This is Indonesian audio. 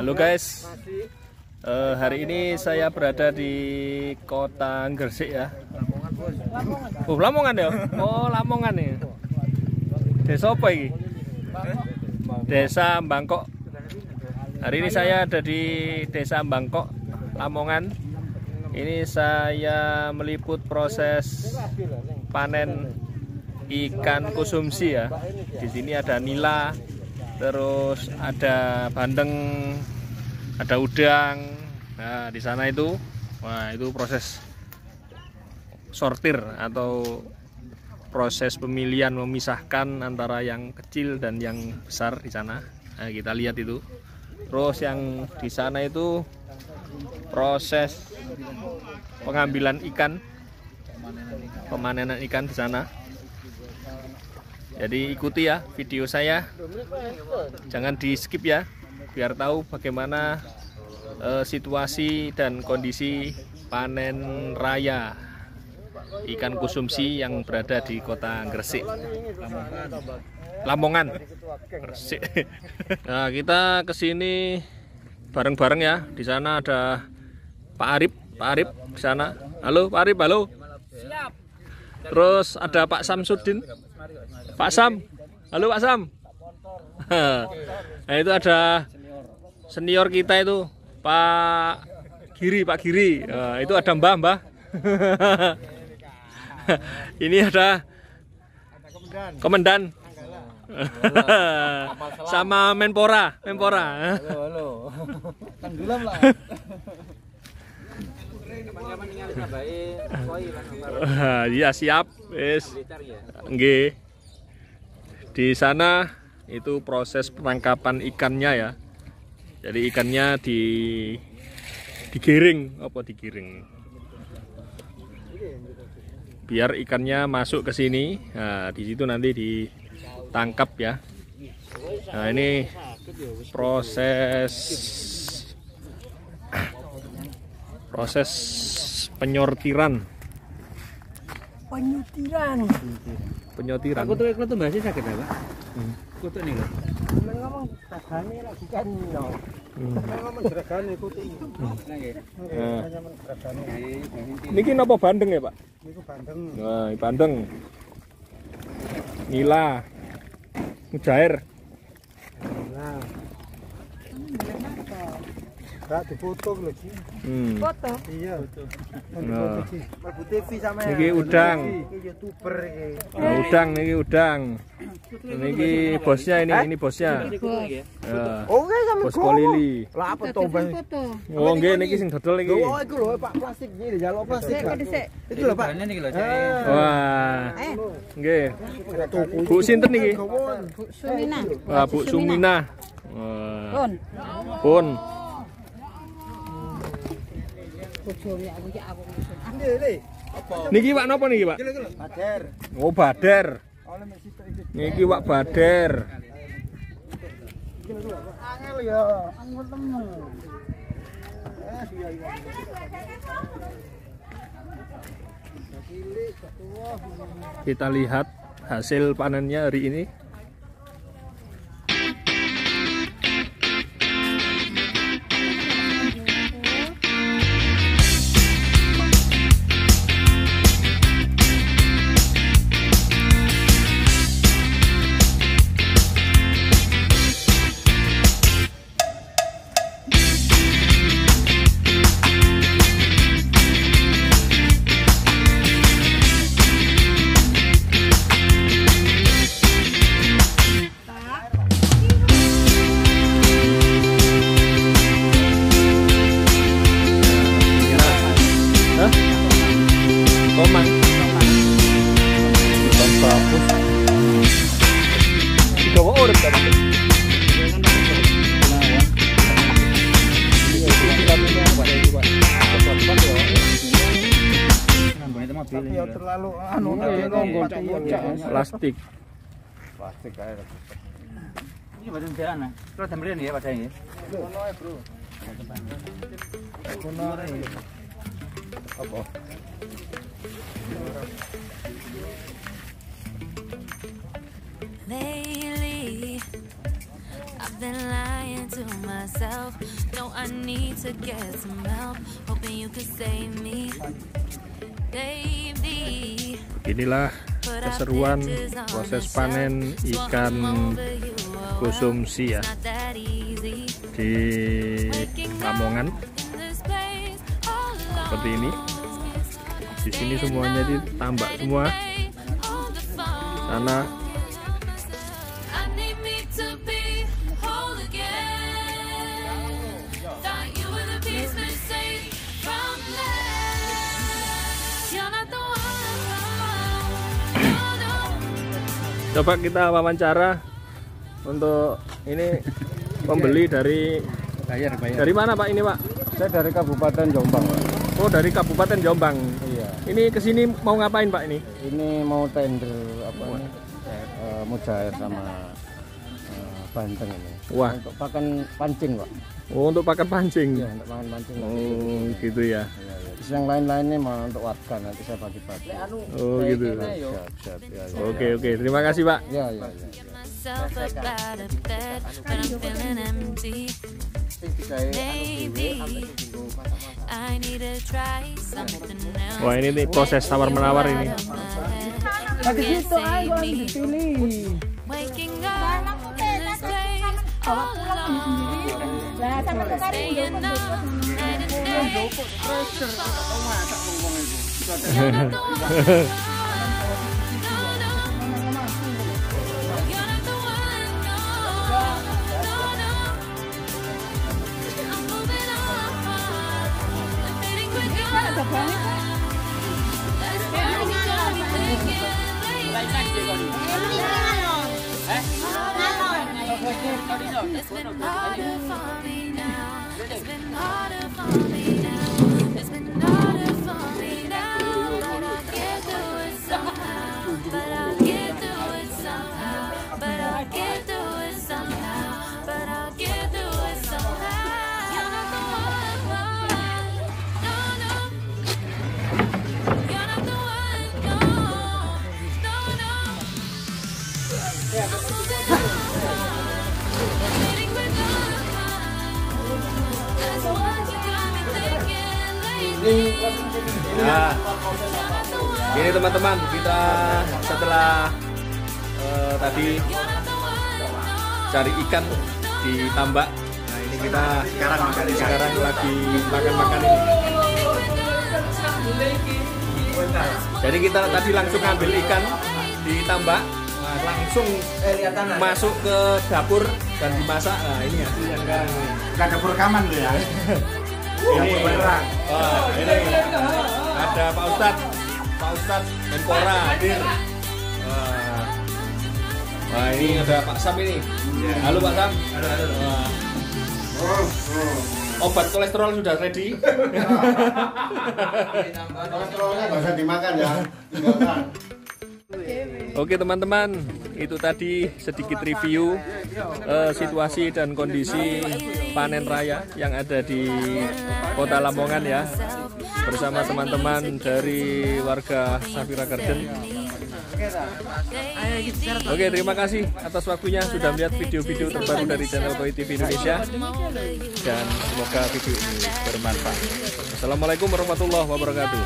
Halo guys, hari ini saya berada di kota Gresik ya. Lamongan ya? Oh Lamongan nih. Desa apa ini? Desa Bangkok. Hari ini saya ada di Desa Bangkok, Lamongan. Ini saya meliput proses panen ikan konsumsi ya. Di sini ada nila, terus ada bandeng, ada udang. Nah, di sana itu, wah itu proses sortir atau proses pemilihan, memisahkan antara yang kecil dan yang besar di sana. Nah, kita lihat itu. Terus yang di sana itu proses pengambilan ikan, pemanenan ikan di sana. Jadi ikuti ya video saya, jangan di skip ya, biar tahu bagaimana situasi dan kondisi panen raya ikan konsumsi yang berada di kota Gresik, Lamongan, Gresik. Nah, kita kesini bareng-bareng ya. Di sana ada Pak Arif di sana. Halo Pak Arif, halo. Siap. Terus ada Pak Samsudin. Pak Sam, halo Pak Sam. Nah itu ada senior kita itu Pak Giri. Nah, itu ada Mbah. Ini ada Komandan. Sama Menpora. Halo. Tenggelam lah. Iya siap, wis. Nggih. Di sana itu proses penangkapan ikannya ya. Jadi ikannya digiring, biar ikannya masuk ke sini. Nah, di situ nanti ditangkap ya. Nah, ini proses penyortiran. Aku tuh bahasnya sakit apa? Kutu nih loh. Ngomong seragane lagi kan no. Ngomong seragane kutu. Niki napa bandeng ya, Pak? Niku bandeng. Nah, bandeng. Nila. Mujair. Nah. Enggak difoto lagi. Foto? Iya. Nah. Mlebu TV sama ya. Niki udang. Iki YouTuber iki. Nah, niki udang. Niki bosnya ini bosnya. Oh, nggih sampe Bos Kolili. Lah apa to, Bang? Oh, nggih niki sing dodol iki. Oh, iku lho Pak plastik iki njaluk plastik. Itu lho Pak. Niki lho. Wah. Nggih. Bu sinten niki? Bu Sumina. Wah, Bu Sumina. Wah. Pun. Niki Pak napa niki Pak? Bader. Oh Bader. Niki Pak Bader. Angel ya, angel temu. Kita lihat hasil panennya hari ini. Tomang. Bukan bagus. Digawa urip ta, Pak? Terlalu Plastik. Plastik air. Ini badan jalan nah. Terus sampeyan ya padahal ya. Kono ae, Bro. Kono ae. Apa? Lately, I've I've been lying to myself. No, I need to get some help. Hoping you could save me, baby. Inilah keseruan proses panen ikan konsumsi ya di Lamongan. Seperti ini. Di sini semuanya ditambak semua. Sana coba kita wawancara untuk ini pembeli dari mana Pak ini Pak? Saya dari Kabupaten Jombang, Pak. Oh, dari Kabupaten Jombang. Iya. Ini kesini mau ngapain Pak ini? Ini mau tender apa ini? Mujair sama Banteng ini. Wah. Untuk pakan pancing, Pak. Oh, untuk pakan pancing. Iya, untuk pakan pancing. Oh, gitu ya. Iya, iya. Terus yang lain-lainnya mau untuk warga, nanti saya bagi-bagi. Oh, gitu. Siap, siap. Ya, ya. Oke, oke. Terima kasih Pak. Ya, ya, ya. Myself up out of bed, but I'm feeling empty. Maybe I need to try something else. Wah, ini nih proses tawar-menawar ini. Waking up in this place all alone. Staying up night and day. You're not the one. You're not the one. No, no. I'm moving on. I'm fading quicker. That's why you got me thinking lately. It's been harder for me now. It's been harder for me now. It's been harder for me now. But I'll get through it somehow. But I'll get through it somehow. But I'll get through it somehow. But I'll get through it somehow. You're not the one. No, no. You're not the one. No, no, no. I'm moving on. Nah, ini teman-teman, kita setelah tadi cari ikan di tambak. Nah, ini kita sekarang lagi makan-makan ini. Jadi kita tadi langsung ambil ikan di tambak, nah, langsung masuk ke dapur dan dimasak. Nah, ini hasilnya sekarang. Bukan dapur rekaman tuh ya. Ini beneran. Ini ada Pak Ustadz Menpora hadir. Wah, ini ada Pak Sam ini. Halo Pak Sam. Obat kolesterol sudah ready. Kolesterolnya nggak usah dimakan ya, tinggalkan. Oke teman-teman, itu tadi sedikit review situasi dan kondisi panen raya yang ada di Kota Lamongan ya, bersama teman-teman dari warga Safira Garden. Oke, terima kasih atas waktunya sudah melihat video-video terbaru dari channel Koi TV Indonesia, dan semoga video ini bermanfaat. Assalamualaikum warahmatullahi wabarakatuh.